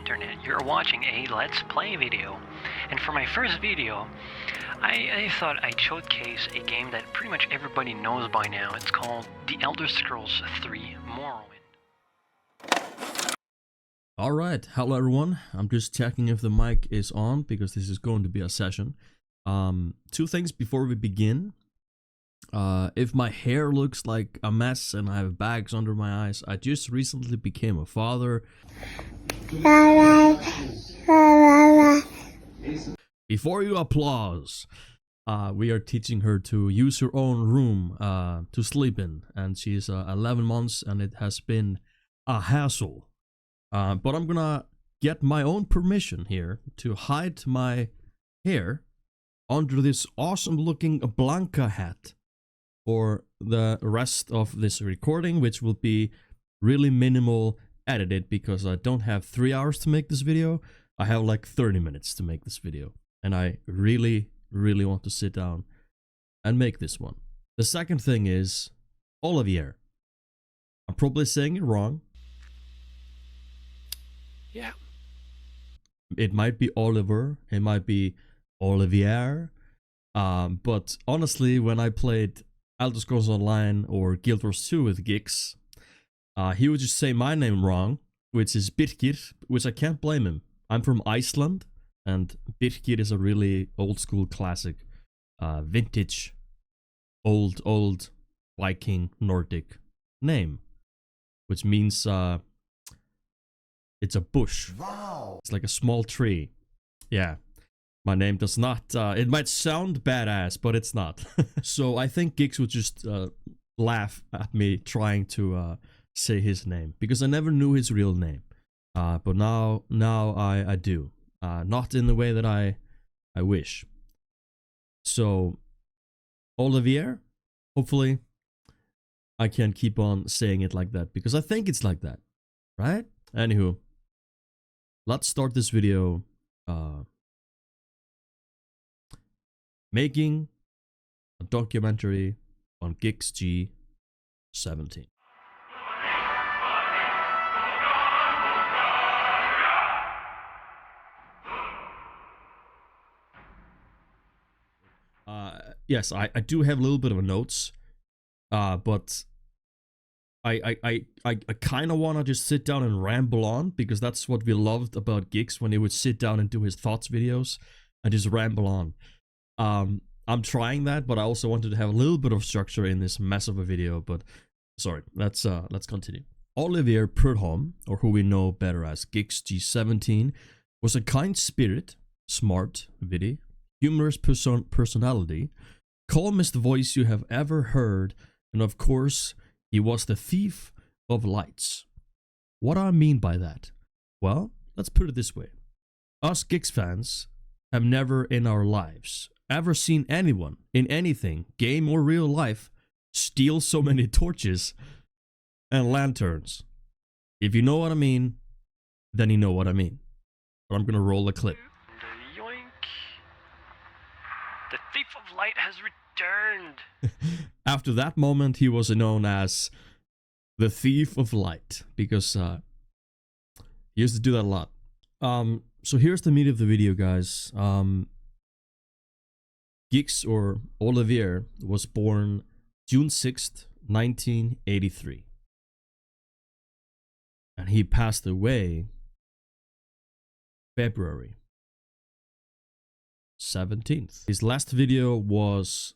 internet. You're watching a Let's Play video. And for my first video, I thought I'd showcase a game that pretty much everybody knows by now. It's called The Elder Scrolls 3 Morrowind. Alright, hello everyone. I'm just checking if the mic is on because this is going to be a session. Two things before we begin. If my hair looks like a mess and I have bags under my eyes, I just recently became a father. Before you applause, we are teaching her to use her own room to sleep in, and she's 11 months and it has been a hassle. But I'm gonna get my own permission here to hide my hair under this awesome looking Blanca hat for the rest of this recording, which will be really minimal edited because I don't have 3 hours to make this video. I have like 30 minutes to make this video, and I really want to sit down and make this one. The second thing is Olivier. I'm probably saying it wrong. Yeah. It might be Oliver, it might be Olivier, but honestly, when I played Elder Scrolls Online or Guild Wars 2 with gixG, he would just say my name wrong, which is Birgir, which I can't blame him. I'm from Iceland, and Birgir is a really old school classic, vintage, old Viking Nordic name, which means it's a bush. Wow. It's like a small tree. Yeah. My name does not, it might sound badass, but it's not. So I think gixG would just laugh at me trying to say his name, because I never knew his real name. But now I do. Not in the way that I wish. So, Olivier, hopefully I can keep on saying it like that, because I think it's like that, right? Anywho, let's start this video making a documentary on gixG17. Yes, I do have a little bit of notes, but I kind of want to just sit down and ramble on, because that's what we loved about gixG, when he would sit down and do his thoughts videos and just ramble on. I'm trying that, but I also wanted to have a little bit of structure in this mess of a video. But sorry, let's continue. Olivier Prudhomme, or who we know better as gixG17, was a kind spirit, smart, witty, humorous personality, calmest voice you have ever heard, and of course, he was the thief of lights. What do I mean by that? Well, let's put it this way. Us gixG fans have never in our lives ever seen anyone in anything, game or real life, steal so many torches and lanterns. If you know what I mean, then you know what I mean. But I'm gonna roll a clip. The yoink. The Thief of Light has returned. After that moment, he was known as the Thief of Light, because he used to do that a lot. So here's the meat of the video, guys. gixG, or Olivier, was born June 6th, 1983. And he passed away February 17th. His last video was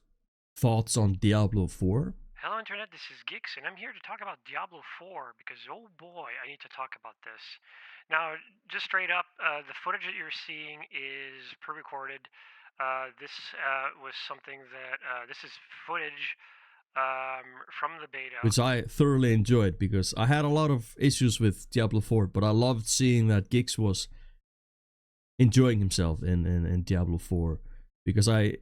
thoughts on Diablo 4. Hello Internet, this is gixG, and I'm here to talk about Diablo 4, because oh boy, I need to talk about this. Now, just straight up, the footage that you're seeing is pre-recorded. This was something that, this is footage from the beta. Which I thoroughly enjoyed, because I had a lot of issues with Diablo 4, but I loved seeing that gixG was enjoying himself in Diablo 4, because I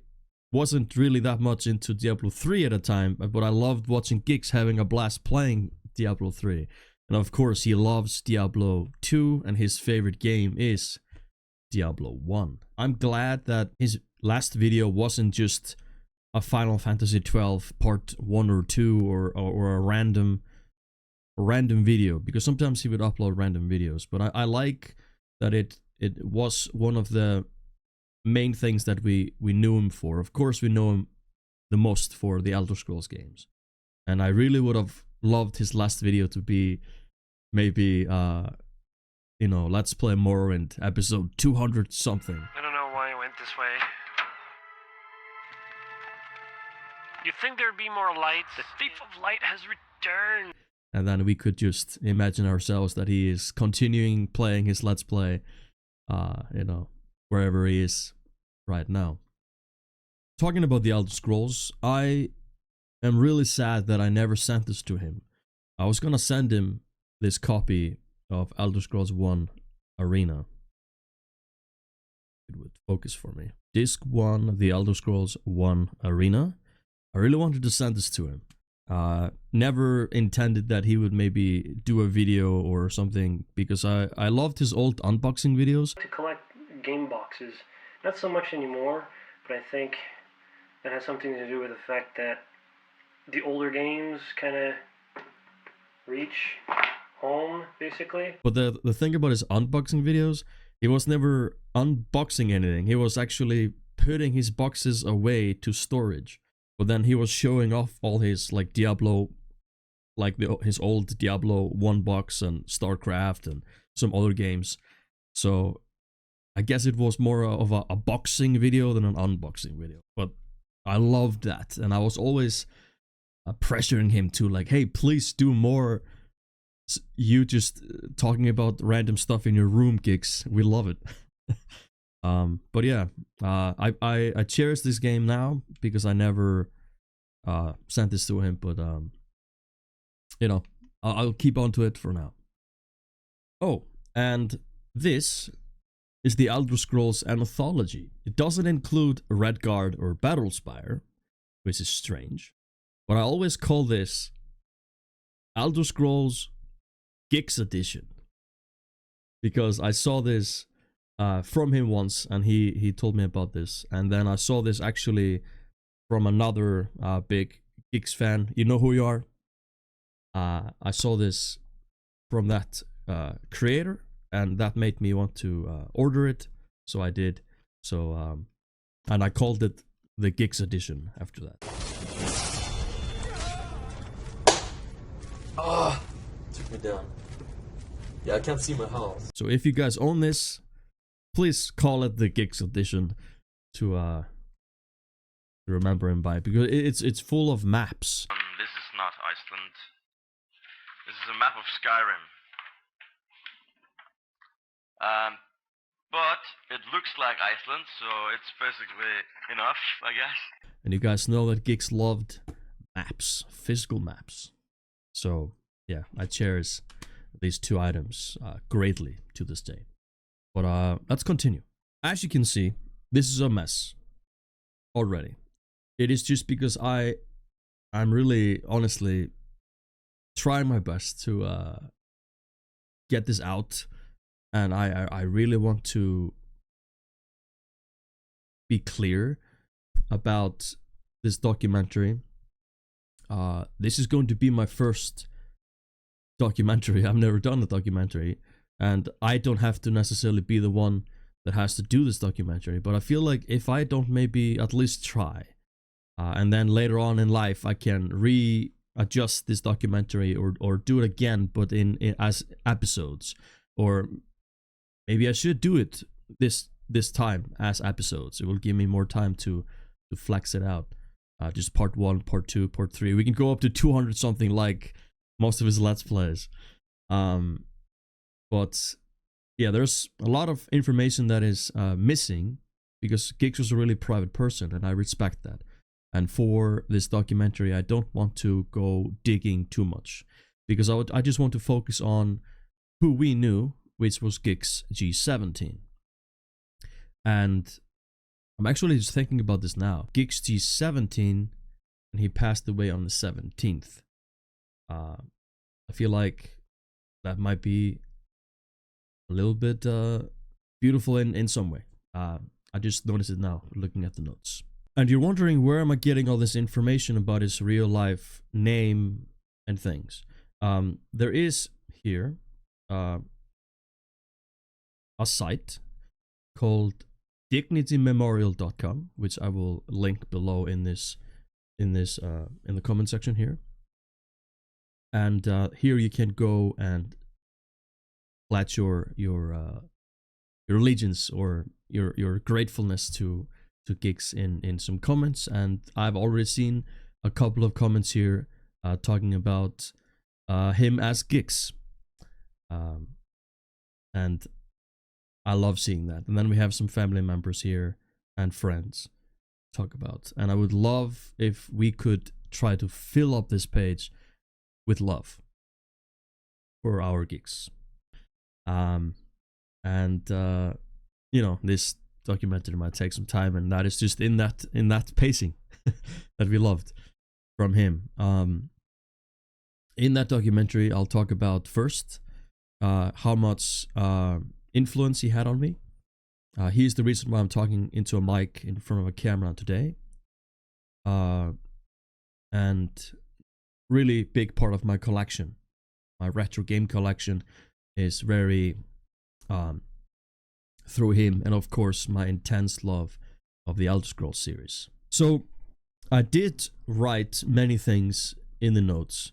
wasn't really that much into Diablo 3 at the time, but I loved watching gixG having a blast playing Diablo 3. And of course, he loves Diablo 2, and his favorite game is Diablo 1. I'm glad that his last video wasn't just a Final Fantasy 12 part 1 or 2 or a random video, because sometimes he would upload random videos, but I like that it was one of the main things that we knew him for. Of course, we know him the most for the Elder Scrolls games, and I really would have loved his last video to be maybe Let's Play Morrowind episode 200 something. I don't know why I went this way. You'd think there'd be more lights. The thief of light has returned. And then we could just imagine ourselves that he is continuing playing his Let's Play, wherever he is right now. Talking about the Elder Scrolls, I am really sad that I never sent this to him. I was gonna send him this copy of Elder Scrolls 1 Arena. It would focus for me. Disc 1, the Elder Scrolls 1 Arena. I really wanted to send this to him. Never intended that he would maybe do a video or something, because I loved his old unboxing videos. To collect game boxes. Not so much anymore, but I think that has something to do with the fact that the older games kind of reach home, basically. But the thing about his unboxing videos, he was never unboxing anything. He was actually putting his boxes away to storage. But then he was showing off all his like Diablo, his old Diablo 1 box and StarCraft and some other games. So I guess it was more of a boxing video than an unboxing video. But I loved that, and I was always pressuring him to like, hey, please do more. You just talking about random stuff in your room, gix. We love it. But yeah, I cherish this game now because I never sent this to him. But I'll keep on to it for now. Oh, and this is the Elder Scrolls Anthology. It doesn't include Redguard or Battlespire, which is strange. But I always call this Elder Scrolls gixG Edition, because I saw this from him once, and he told me about this, and then I saw this actually from another big gixG fan. You know who you are. I saw this from that creator, and that made me want to order it, so I did. So and I called it the gixG Edition after that. Took me down. Yeah, I can't see my house. So if you guys own this, please call it the gixG Edition to remember him by, because it's full of maps. This is not Iceland. This is a map of Skyrim. But it looks like Iceland, so it's basically enough, I guess. And you guys know that gixG loved maps, physical maps. So yeah, I cherish these two items greatly to this day. But let's continue. As you can see, this is a mess already. It is just because I'm really honestly trying my best to get this out, and I really want to be clear about this documentary. This is going to be my first documentary. I've never done a documentary, and I don't have to necessarily be the one that has to do this documentary, but I feel like if I don't maybe at least try, and then later on in life I can readjust this documentary or do it again, but in as episodes, or maybe I should do it this time as episodes. It will give me more time to flex it out. Just part 1, part 2, part 3. We can go up to 200 something like most of his Let's Plays. But yeah, there's a lot of information that is missing, because gixG was a really private person, and I respect that. And for this documentary, I don't want to go digging too much, because I just want to focus on who we knew, which was gixG17. And I'm actually just thinking about this now. gixG17, and he passed away on the 17th. I feel like that might be a little bit beautiful in some way. I just noticed it now, looking at the notes. And you're wondering, where am I getting all this information about his real life name and things? There is here a site called dignitymemorial.com, which I will link below in the comment section here. And here you can go and pledge your allegiance or your gratefulness to gixG in some comments. And I've already seen a couple of comments here talking about him as gixG, and I love seeing that. And then we have some family members here and friends talk about, and I would love if we could try to fill up this page with love for our gixG. You know, this documentary might take some time, and that is just in that pacing that we loved from him. In that documentary, I'll talk about first how much influence he had on me. He's the reason why I'm talking into a mic in front of a camera today. And really big part of my collection, my retro game collection, is very through him, and of course my intense love of the Elder Scrolls series. So I did write many things in the notes,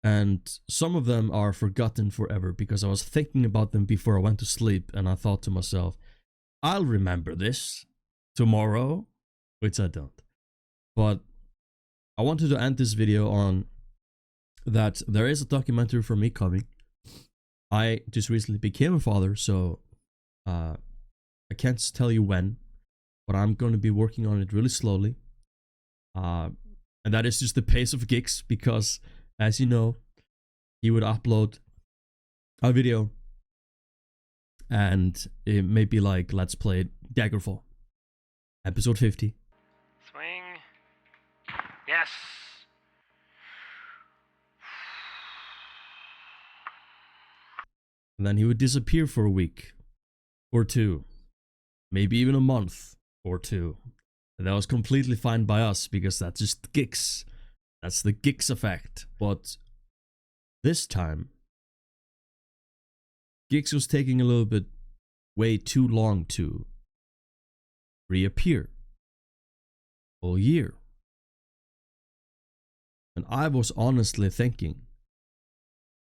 and some of them are forgotten forever because I was thinking about them before I went to sleep, and I thought to myself, I'll remember this tomorrow, which I don't. But I wanted to end this video on that there is a documentary for me coming. I just recently became a father, so I can't tell you when, but I'm going to be working on it really slowly. And that is just the pace of gixG, because, as you know, he would upload a video and it may be like, let's play Daggerfall, episode 50. Swing. Yes. And then he would disappear for a week or two, maybe even a month or two. And that was completely fine by us, because that's just gixG. That's the gixG effect. But this time, gixG was taking a little bit way too long to reappear. All year. And I was honestly thinking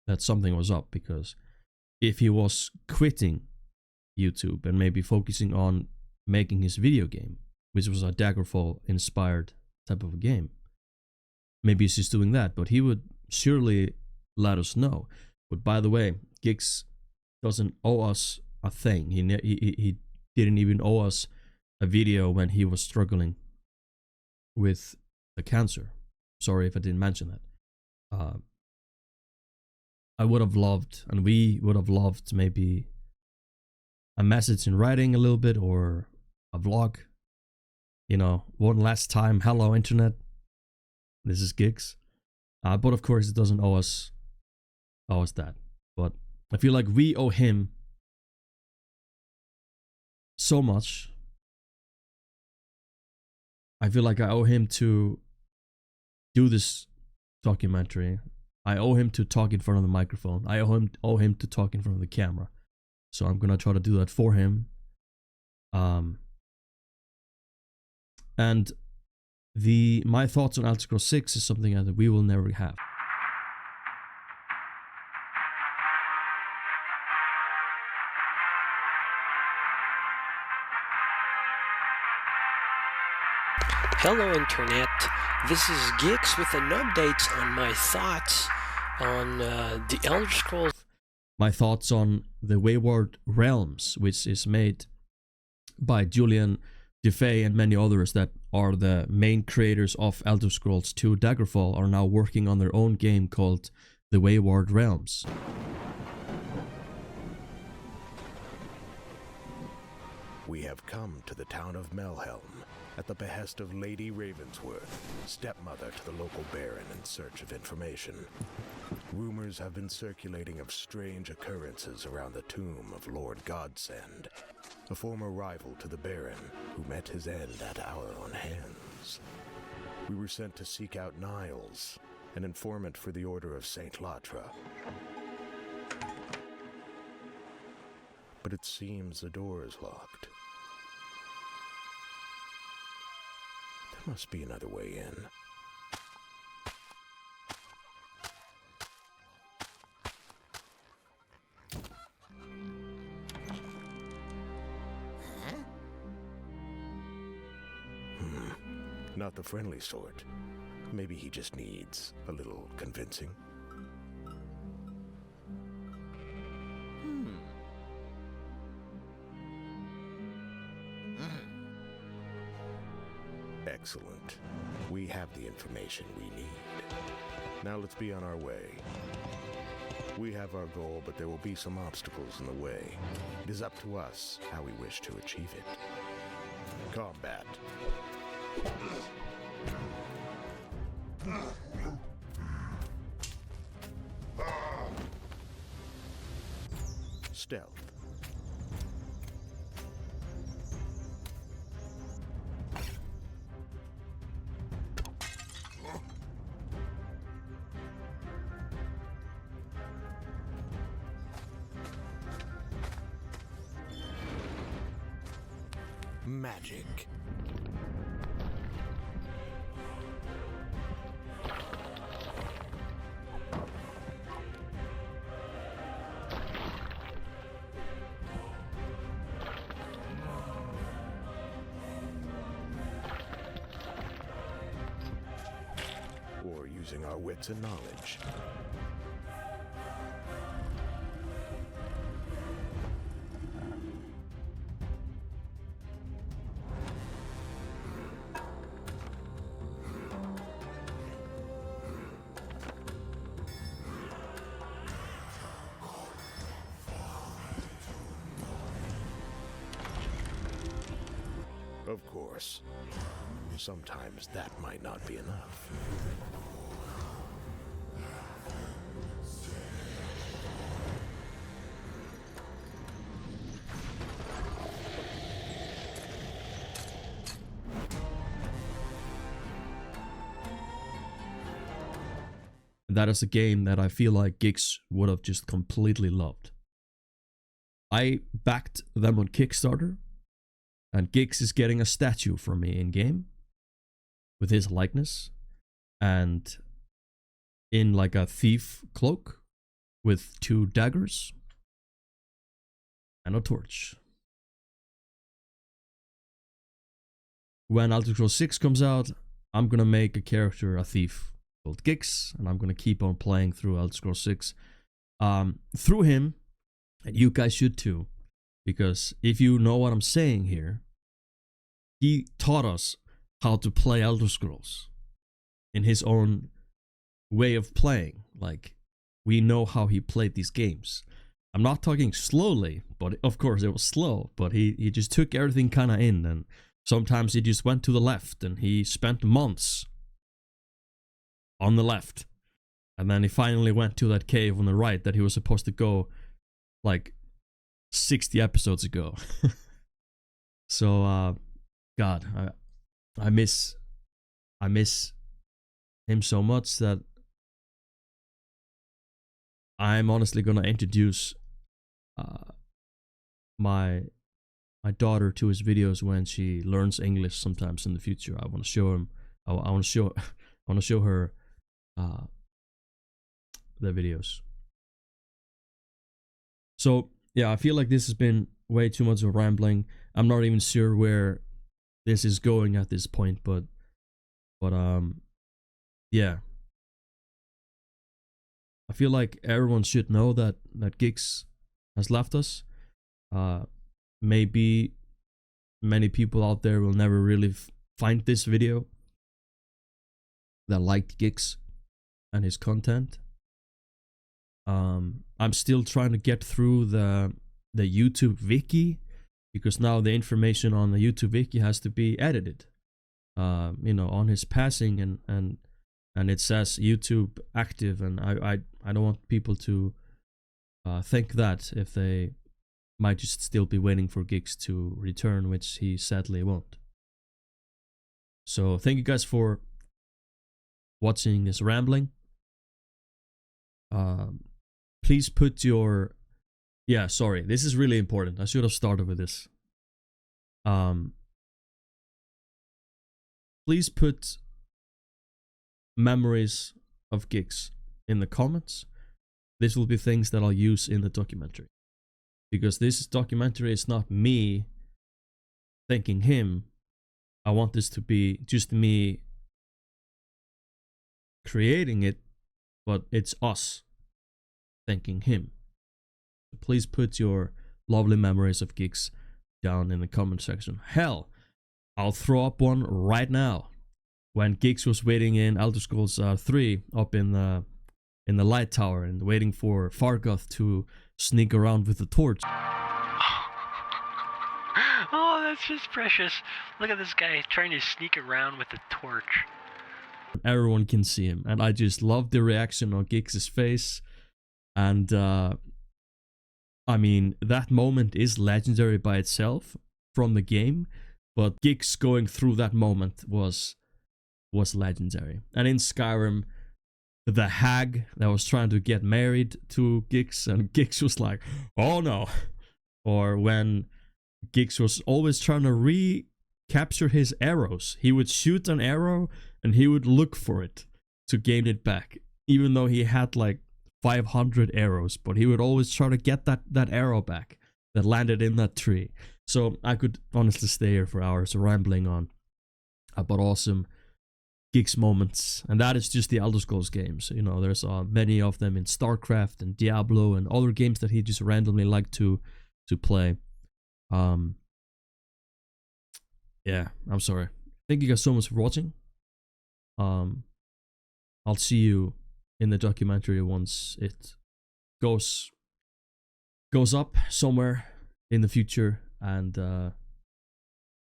that something was up, because if he was quitting YouTube and maybe focusing on making his video game, which was a Daggerfall inspired type of a game, maybe he's just doing that, but he would surely let us know. But by the way, gixG doesn't owe us a thing. He didn't even owe us a video when he was struggling with the cancer. Sorry if I didn't mention that. I would have loved, and we would have loved, maybe a message in writing a little bit, or a vlog. You know, one last time, hello internet, this is gixG. But of course it doesn't owe us that. But I feel like we owe him so much. I feel like I owe him to do this documentary. I owe him to talk in front of the microphone. I owe him to talk in front of the camera. So I'm gonna try to do that for him. And my thoughts on Elder Scrolls 6 is something that we will never have. Hello Internet, this is gixG with an update on my thoughts on the Elder Scrolls. My thoughts on the Wayward Realms, which is made by Julian DeFay and many others that are the main creators of Elder Scrolls 2 Daggerfall, are now working on their own game called the Wayward Realms. We have come to the town of Melhelm at the behest of Lady Ravensworth, stepmother to the local baron, in search of information. Rumors have been circulating of strange occurrences around the tomb of Lord Godsend, a former rival to the baron who met his end at our own hands. We were sent to seek out Niles, an informant for the Order of Saint Latra. but it seems the door is locked. There must be another way in. Not the friendly sort. Maybe he just needs a little convincing. Excellent. We have the information we need. Now let's be on our way. We have our goal, but there will be some obstacles in the way. It is up to us how we wish to achieve it. Combat. Stealth. Magic. Or using our wits and knowledge. Of course, sometimes that might not be enough. That is a game that I feel like gixG would have just completely loved. I backed them on Kickstarter, and gixG is getting a statue from me in game with his likeness and in like a thief cloak with 2 daggers and a torch. When Elder Scrolls 6 comes out, I'm gonna make a character, a thief called gixG, and I'm gonna keep on playing through Elder Scrolls 6 through him, and you guys should too, because if you know what I'm saying here, he taught us how to play Elder Scrolls in his own way of playing. Like, we know how he played these games. I'm not talking slowly, but of course it was slow, but he just took everything kind of in, and sometimes he just went to the left, and he spent months on the left, and then he finally went to that cave on the right that he was supposed to go like 60 episodes ago. So God, I miss him so much that I'm honestly gonna introduce my daughter to his videos when she learns English sometimes in the future. I want to show him. I want to show her the videos. So yeah, I feel like this has been way too much of rambling. I'm not even sure where this is going at this point, but yeah, I feel like everyone should know that gixG has left us. Maybe many people out there will never really find this video that liked gixG and his content. I'm still trying to get through the YouTube wiki, because now the information on the YouTube wiki has to be edited. You know, on his passing, and it says YouTube active, and I don't want people to think that, if they might just still be waiting for gixG to return, which he sadly won't. So thank you guys for watching this rambling. Please put your Yeah, sorry. This is really important. I should have started with this. Please put memories of Gix in the comments. This will be things that I'll use in the documentary. Because this documentary is not me thanking him. I want this to be just me creating it, but it's us thanking him. Please put your lovely memories of Gix down in the comment section. Hell, I'll throw up one right now. When Gix was waiting in Elder Scrolls 3 up in the light tower and waiting for Fargoth to sneak around with the torch. Oh, that's just precious. Look at this guy trying to sneak around with a torch. Everyone can see him, and I just love the reaction on Gix's face. And I mean, that moment is legendary by itself from the game, but Gix going through that moment was legendary. And in Skyrim, the hag that was trying to get married to Gix, and Gix was like, oh no. Or when Gix was always trying to recapture his arrows. He would shoot an arrow and he would look for it to gain it back, even though he had like 500 arrows, but he would always try to get that arrow back that landed in that tree. So I could honestly stay here for hours rambling on about awesome Gix moments, and that is just the Elder Scrolls games. You know, there's many of them in StarCraft and Diablo and other games that he just randomly liked to play. Yeah, I'm sorry. Thank you guys so much for watching. I'll see you in the documentary once it goes up somewhere in the future. And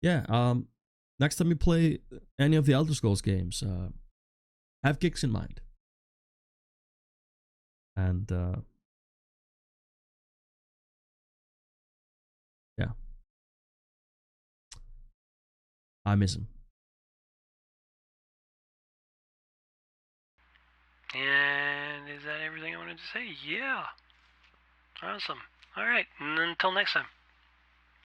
yeah, next time you play any of the Elder Scrolls games, have Gix in mind. And yeah, I miss him. And is that everything I wanted to say? Yeah. Awesome. All right. And until next time.